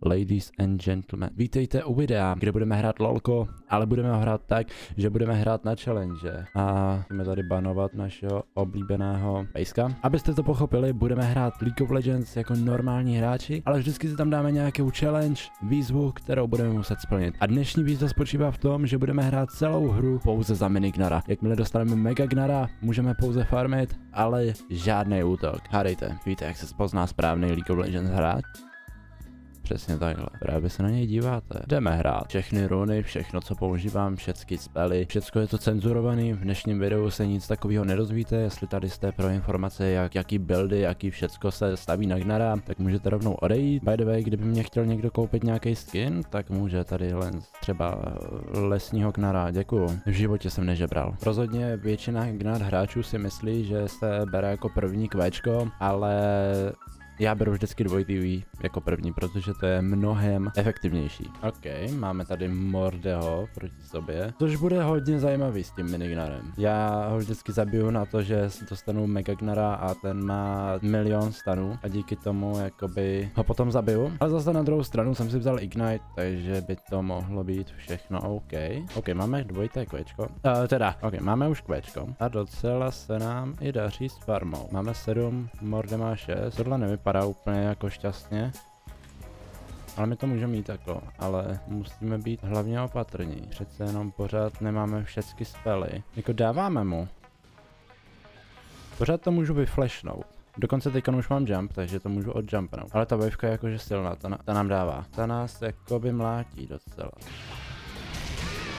Ladies and gentlemen, vítejte u videa, kde budeme hrát lolko, ale budeme ho hrát tak, že budeme hrát na challenge. A musíme tady banovat našeho oblíbeného pejska. Abyste to pochopili, budeme hrát League of Legends jako normální hráči, ale vždycky si tam dáme nějakou challenge, výzvu, kterou budeme muset splnit. A dnešní výzva spočívá v tom, že budeme hrát celou hru pouze za minignara. Jakmile dostaneme megagnara, můžeme pouze farmit, ale žádný útok. Hádejte, víte, jak se pozná správný League of Legends hráč? Přesně takhle. Právě se na něj díváte. Jdeme hrát. Všechny runy, všechno, co používám, všechny spely, všechno je to cenzurovaný. V dnešním videu se nic takového nedozvíte. Jestli tady jste pro informace, jaký buildy, jaký všecko se staví na gnara, tak můžete rovnou odejít. By the way, kdyby mě chtěl někdo koupit nějaký skin, tak může tady len třeba lesního gnara. Děkuju. V životě jsem nežebral. Rozhodně většina gnar hráčů si myslí, že se bere jako první kvéčko, ale já beru vždycky dvojitý jako první, protože to je mnohem efektivnější. OK, máme tady Mordeho proti sobě, což bude hodně zajímavý s tím minignarem. Já ho vždycky zabiju na to, že si dostanu megagnara a ten má milion stanů a díky tomu jakoby ho potom zabiju. Ale zase na druhou stranu jsem si vzal Ignite, takže by to mohlo být všechno OK. OK, máme dvojité kvéčko. OK, máme už kvéčko a docela se nám i daří s farmou. Máme 7, Morde má 6, tohle nevypadá úplně jako šťastně. Ale my to můžeme mít jako, ale musíme být hlavně opatrní. Přece jenom pořád nemáme všechny spely. Jako dáváme mu. Pořád to můžu vyflashnout. Dokonce teďka už mám jump, takže to můžu odjumpnout. Ale ta waveka je jakože silná, ta nám dává. Ta nás jakoby mlátí docela.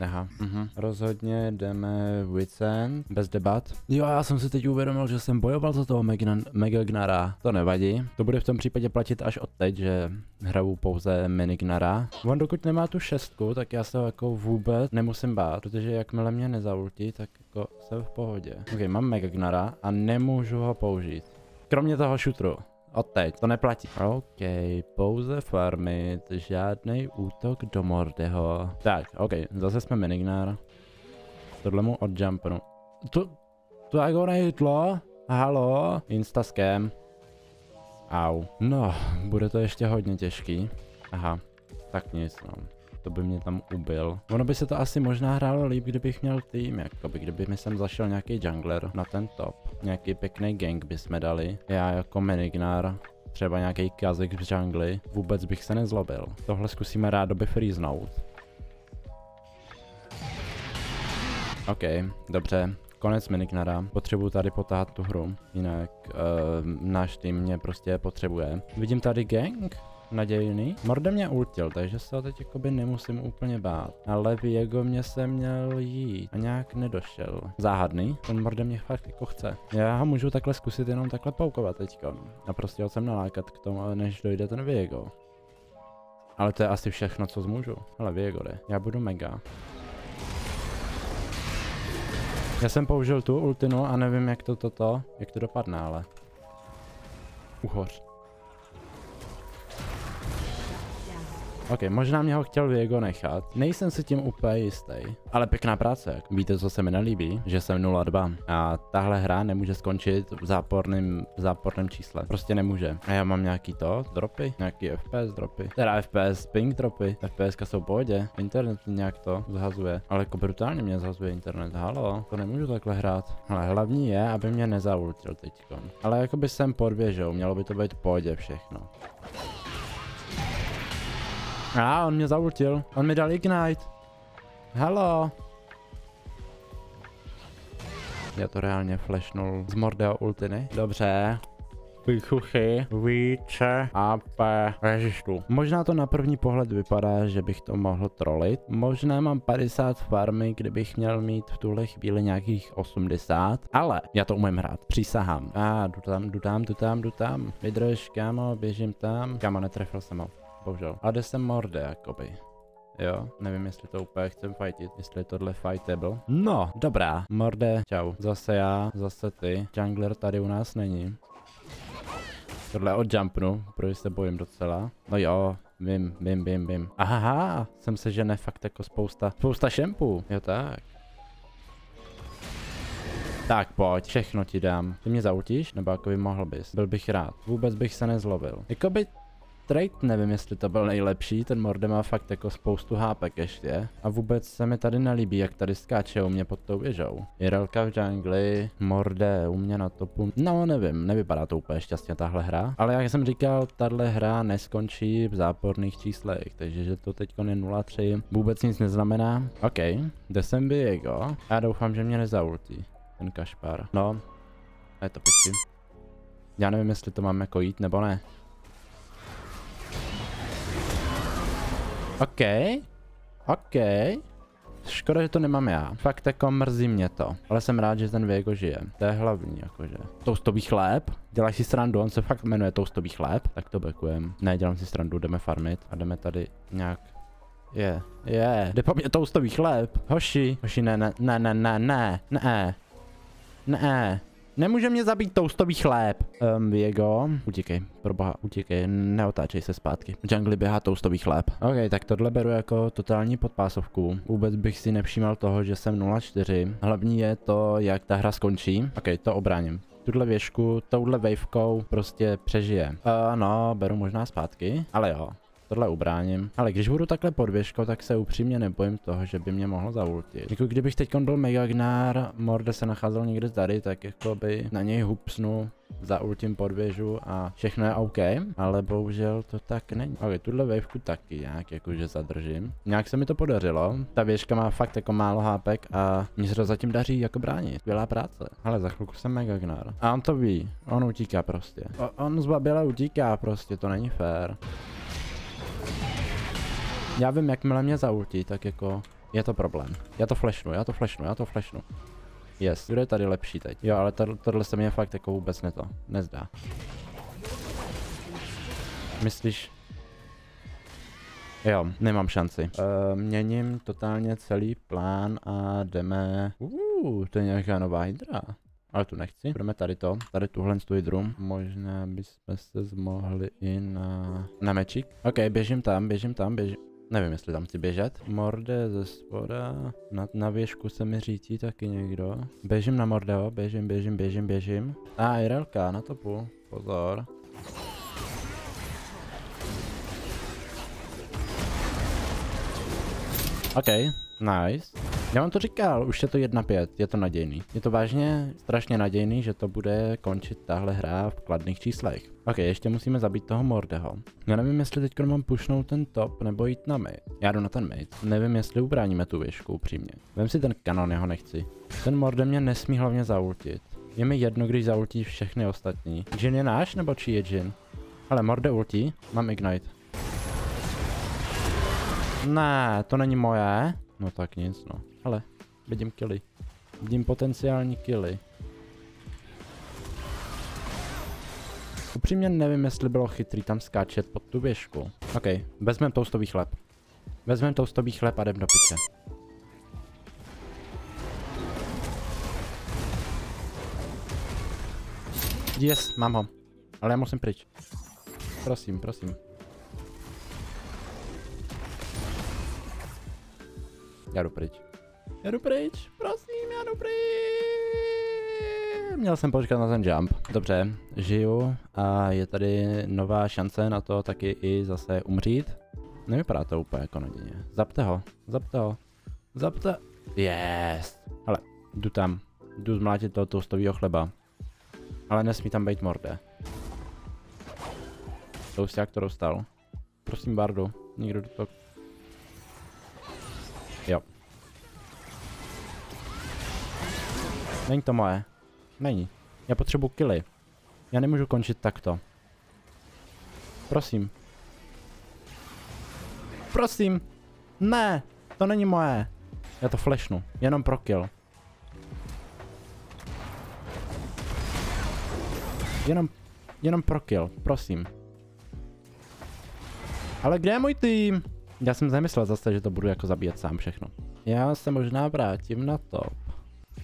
Aha, rozhodně jdeme Witsend, bez debat. Jo, já jsem si teď uvědomil, že jsem bojoval za toho megagnara. To nevadí, to bude v tom případě platit až od teď, že hraju pouze minignara. On dokud nemá tu 6, tak já se ho jako vůbec nemusím bát, protože jakmile mě nezaultí, tak jako jsem v pohodě. Ok, mám megagnara a nemůžu ho použít. Kromě toho šutru. Odteď, to neplatí. OK, pouze farmit, žádný útok do Mordeho. Tak, OK, zase jsme minignar. Tohle mu odjumpnu. To jako nejitlo? Halo? Instascam. Au. No, bude to ještě hodně těžký. Aha, tak nic no. To by mě tam ubil. Ono by se to asi možná hrálo líp, kdybych měl tým, jakoby kdyby mi sem zašel nějaký jungler na ten top. Nějaký pěkný gang bychom dali. Já jako minignar, třeba nějaký kazik z jungly, vůbec bych se nezlobil. Tohle zkusíme rádoby freeznout. OK, dobře. Konec minignara. Potřebuji tady potáhat tu hru. Jinak náš tým mě prostě potřebuje. Vidím tady gang. Nadějný. Morde mě ultil, takže se ho teď jakoby nemusím úplně bát. Ale Viego mě se měl jít a nějak nedošel. Záhadný, ten Morde mě fakt jako chce. Já ho můžu takhle zkusit jenom takhle poukovat teďka. A prostě ho sem nalákat k tomu, než dojde ten Viego. Ale to je asi všechno, co zmůžu. Ale Viego jde. Já budu mega. Já jsem použil tu ultinu a nevím jak to dopadne, ale uhoř. OK, možná mě ho chtěl Viego nechat. Nejsem si tím úplně jistý. Ale pěkná práce. Víte, co se mi nelíbí? Že jsem 0-2. A tahle hra nemůže skončit v záporném čísle. Prostě nemůže. A já mám nějaký dropy? Nějaký FPS dropy? Teda FPS ping dropy. FPSka jsou v pohodě. Internet nějak to zhazuje. Ale jako brutálně mě zhazuje internet. Halo, to nemůžu takhle hrát. Ale hlavní je, aby mě nezaultil teďkon. Ale jakoby jsem pod věžou. Mělo by to být v pohodě všechno. On mě zaultil. On mi dal Ignite. Halo. Já to reálně flashnul z Mordeho ultiny. Dobře. Vychuchy, více a režistu. Možná to na první pohled vypadá, že bych to mohl trolit. Možná mám 50 farmy, kdybych měl mít v tuhle chvíli nějakých 80. Ale já to umím hrát, přísahám. Jdu tam. Vydrž, kámo, běžím tam. Kámo, netrefil jsem ho. Bohužel. A jde sem Morde, jakoby. Jo, nevím, jestli to úplně chcem fightit, jestli je tohle fightable. No, dobrá. Morde, čau. Zase já, zase ty. Jungler tady u nás není. Tohle odjumpnu, protože se bojím docela. No jo, vím. Aha, jsem se žene fakt jako spousta šampů. Jo tak. Tak pojď, všechno ti dám. Ty mě zaultíš? Nebo jakoby mohl bys? Byl bych rád. Vůbec bych se nezlobil. Jakoby trade nevím, jestli to byl nejlepší, ten Morde má fakt jako spoustu hápek ještě. A vůbec se mi tady nelíbí, jak tady skáče u mě pod tou věžou. Jirelka v džungli, Morde u mě na topu. No nevím, nevypadá to úplně šťastně tahle hra. Ale jak jsem říkal, tahle hra neskončí v záporných číslech, takže že to teď je 0-3 vůbec nic neznamená. OK, jde sem Viego. Já doufám, že mě nezaultí ten Kašpar. No, je to piči. Já nevím, jestli to mám jako jít nebo ne. OK. OK. Škoda, že to nemám já. Fakt jako mrzí mě to. Ale jsem rád, že ten Viego žije. To je hlavní, jakože. Toastový chléb. Děláš si srandu, on se fakt jmenuje toastový chléb. Tak to backujem. Ne, dělám si srandu, jdeme farmit. A jdeme tady nějak. Jde po mě toastový chléb. Hoši, ne. Nemůže mě zabít toastový chléb. Viego. Utíkej, proboha, utíkej, neotáčej se zpátky. V džungli běhá toastový chléb. OK, tak tohle beru jako totální podpásovku. Vůbec bych si nevšímal toho, že jsem 0-4. Hlavní je to, jak ta hra skončí. OK, to obráním. Tuhle věžku, touhle wavekou prostě přežije. No, beru možná zpátky, ale jo. Tohle ubráním. Ale když budu takhle pod věžkou, tak se upřímně nebojím toho, že by mě mohlo zaultit. Jako kdybych teď byl Megagnár, Morde se nacházel někde tady, tak jako by na něj hupsnu, zaultím pod věžu a všechno je OK. Ale bohužel to tak není. Ok, tuhle waveku taky nějak jakože zadržím. Nějak se mi to podařilo. Ta věžka má fakt jako málo hápek a mně se to zatím daří jako bránit. Skvělá práce. Ale za chvilku jsem Megagnár. A on to ví. On utíká prostě. On zbaběle utíká prostě, to není fér. Já vím, jakmile mě zaultí, tak jako je to problém. Já to flashnu. Yes, kdo je tady lepší teď? Jo, ale tohle se mě fakt jako vůbec nezdá. Myslíš? Jo, nemám šanci. Měním totálně celý plán a jdeme... to je nějaká nová hydra. Ale tu nechci. Budeme tady tuhle hydru. Možná bychom se zmohli i na mečík. OK, běžím tam. Nevím, jestli tam chci běžet. Morde ze spoda. Na věžku se mi řítí taky někdo. Běžím na Mordeho, běžím. Jirelka na topu. Pozor. OK, nice. Já vám to říkal, už je to 1-5, je to nadějný. Je to vážně strašně nadějný, že to bude končit tahle hra v kladných číslech. OK, ještě musíme zabít toho Mordeho. Já nevím, jestli teď mám pushnout ten top nebo jít na mid. Já jdu na ten mid. Nevím, jestli ubráníme tu věžku, upřímně. Vem si ten kanon, já ho nechci. Ten Morde mě nesmí hlavně zaultit. Je mi jedno, když zaultí všechny ostatní. Jin je náš, nebo čí je Jin? Ale Morde ultí, mám ignite. Ne, to není moje. No tak nic, no. Ale vidím killy. Vidím potenciální killy. Upřímně nevím, jestli bylo chytrý tam skáčet pod tu věžku. OK, vezmeme toastový chleb. A jdem do piče. Yes, mám ho. Ale já musím pryč. Prosím. Já jdu pryč. Prosím, já jdu pryč. Měl jsem počkat na ten jump. Dobře, žiju a je tady nová šance na to taky i zase umřít. Nevypadá to úplně jako nadějně. Zapte ho. Yes. Hele, jdu zmlátit toho toastového chleba. Ale nesmí tam být Morde. Tousták to dostal. Prosím, Bardu, někdo to... Jo. Není to moje. Není. Já potřebuji killy. Já nemůžu končit takto. Prosím. Ne, to není moje. Já to flashnu. Jenom pro kill. Jenom pro kill, prosím. Ale kde je můj tým? Já jsem zamyslel zase, že to budu jako zabíjet sám všechno. Já se možná vrátím na top.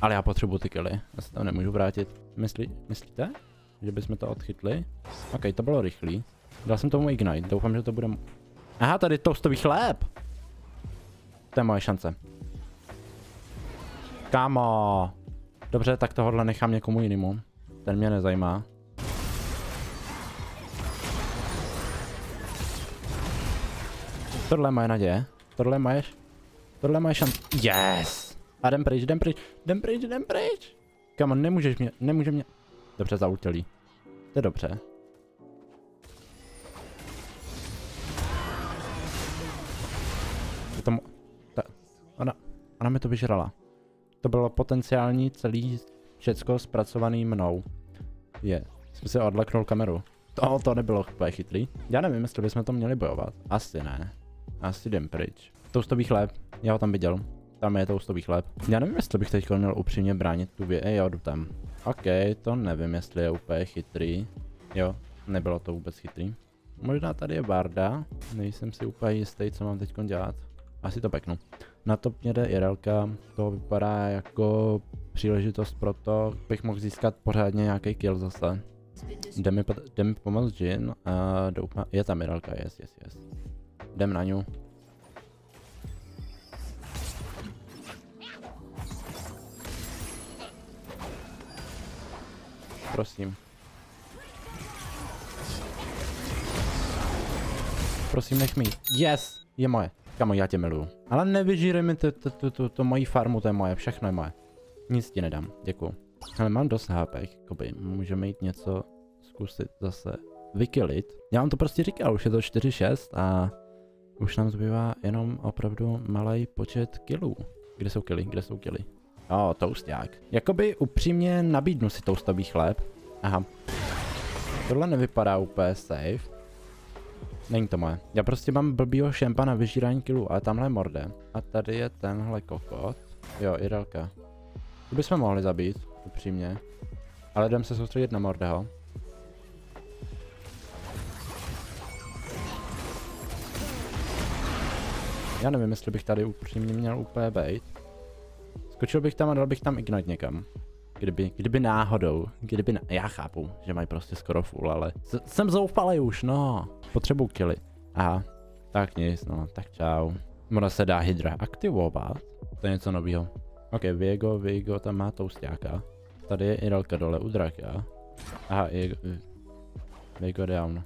Ale já potřebuji ty killy. Já se tam nemůžu vrátit. Myslíte? Že bychom to odchytli? OK, to bylo rychlý. Dal jsem tomu ignite. Doufám, že to bude... Aha, tady toastový chléb! To je moje šance. Kámo! Dobře, tak tohle nechám někomu jinému. Ten mě nezajímá. Tohle je moje naděje. Tohle je moje šance. Yes! A jdem pryč. Come on, nemůže mě. Dobře, zaultělí. To je dobře. Je to ona mi to vyžrala. To bylo potenciální celý všecko zpracovaný mnou. Jsem si odleknul kameru. To nebylo úplně chytrý. Já nevím, jestli bychom to měli bojovat. Asi ne. Asi jdem pryč. Toastový chléb. Já ho tam viděl. Tam je toastový chléb. Já nevím, jestli bych teď měl upřímně bránit tu jo, jdu tam. OK, to nevím, jestli je úplně chytrý. Jo, nebylo to vůbec chytrý. Možná tady je barda. Nejsem si úplně jistý, co mám teď dělat. Asi to peknu. Na to mě jde Irelka. To vypadá jako příležitost pro to, bych mohl získat pořádně nějaký kill zase. Jde mi pomoct Jhin a doufám, je tam Irelka, yes. Jdem na ňu. Prosím. Prosím, nech mi. Yes! Je moje. Kamo, já tě miluju. Ale nevyžírej mi to mojí farmu, to je moje, všechno je moje. Nic ti nedám, děkuju. Ale mám dost HP, jakoby, můžeme jít něco zkusit zase vykilit. Já vám to prostě říkal, už je to 4-6 a už nám zbývá jenom opravdu malý počet killů. Kde jsou killy? Toasták. Jakoby upřímně nabídnu si toastový chléb. Aha. Tohle nevypadá úplně safe. Není to moje. Já prostě mám blbýho šempa na vyžírání killů, ale tamhle je morde. A tady je tenhle kokot. Jo, Irelka. To bychom mohli zabít, upřímně. Ale jdem se soustředit na mordeho. Já nevím, jestli bych tady upřímně měl úplně bejt. Skočil bych tam a dal bych tam ignite někam. Kdyby náhodou, já chápu, že mají prostě skoro full, ale jsem zoufalej už, no. Potřebuji killy. Aha, tak nic, no, tak čau. Ona se dá Hydra aktivovat, to je něco nového. Ok, Viego tam má toastáka. Tady je Irelka dole u draka. Aha, Viego down.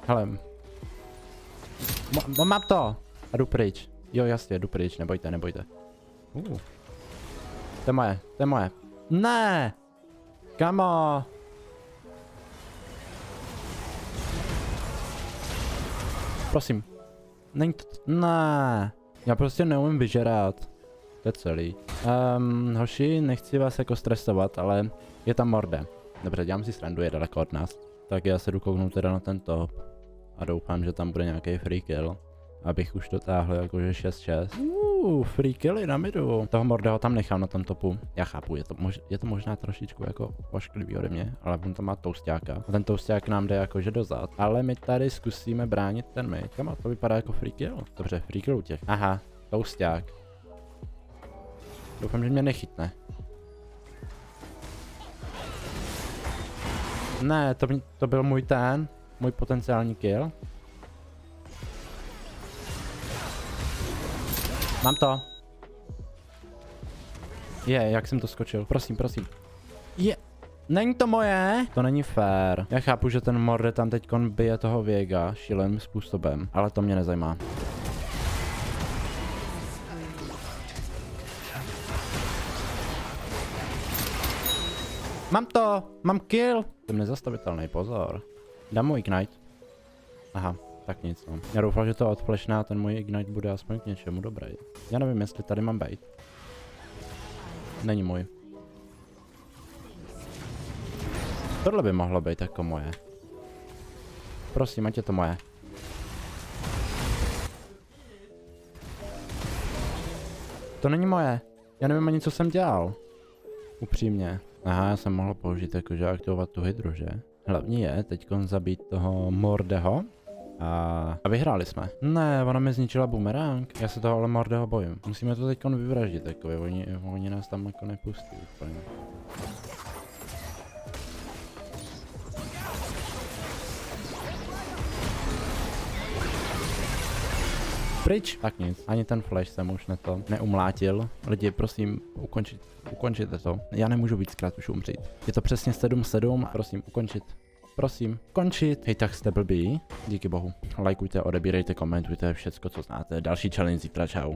Hele. Mám to! A jdu pryč. Jo, jasně, jdu pryč, nebojte. To je moje. Ne! Kamo! Prosím. Není to... Ne. Já prostě neumím vyžerat. To je celý. Hoši, nechci vás jako stresovat, ale je tam morde. Dobře, dělám si srandu, je daleko od nás. Tak já se jdu kouknout teda na ten top. A doufám, že tam bude nějaký free kill. Abych už dotáhl jakože 6-6. Free killy na midu. Toho mordeho tam nechám na tom topu. Já chápu, je to možná trošičku jako ošklivý ode mě, ale on tam má toastáka. A ten toasták nám jde jakože dozad. Ale my tady zkusíme bránit ten mid. Kamo, to vypadá jako free kill. Dobře, free kill u těch. Aha, toasták. Doufám, že mě nechytne. Ne, to byl můj potenciální kill. Mám to. Jak jsem to skočil. Prosím. Není to moje. To není fér. Já chápu, že ten morde tam teďkon bije toho Viega šíleným způsobem, ale to mě nezajímá. Mám to. Mám kill. Jsem nezastavitelný, pozor. Dám mu ignite. Aha. Tak nic, no. Já doufám, že to odflashná, ten můj ignite bude aspoň k něčemu dobrý. Já nevím, jestli tady mám bait. Není můj. Tohle by mohlo být jako moje. Prosím, ať je to moje. To není moje. Já nevím ani, co jsem dělal. Upřímně. Aha, já jsem mohl použít jakože aktivovat tu hydru, že? Hlavní je teďkon zabít toho mordeho. A vyhráli jsme. Ne, ona mi zničila boomerang. Já se toho ale mordeho bojím. Musíme to teď vyvraždit, takový. Oni nás tam jako nepustí úplně. Pryč! Tak nic, ani ten flash jsem už neumlátil. Lidi, prosím, ukončíte to. Já nemůžu víckrát už umřít. Je to přesně 7-7, prosím, ukončit. prosím, končit. Hej, tak jste blbí. Díky bohu. Lajkujte, odebírejte, komentujte, všecko, co znáte. Další challenge zítra, čau.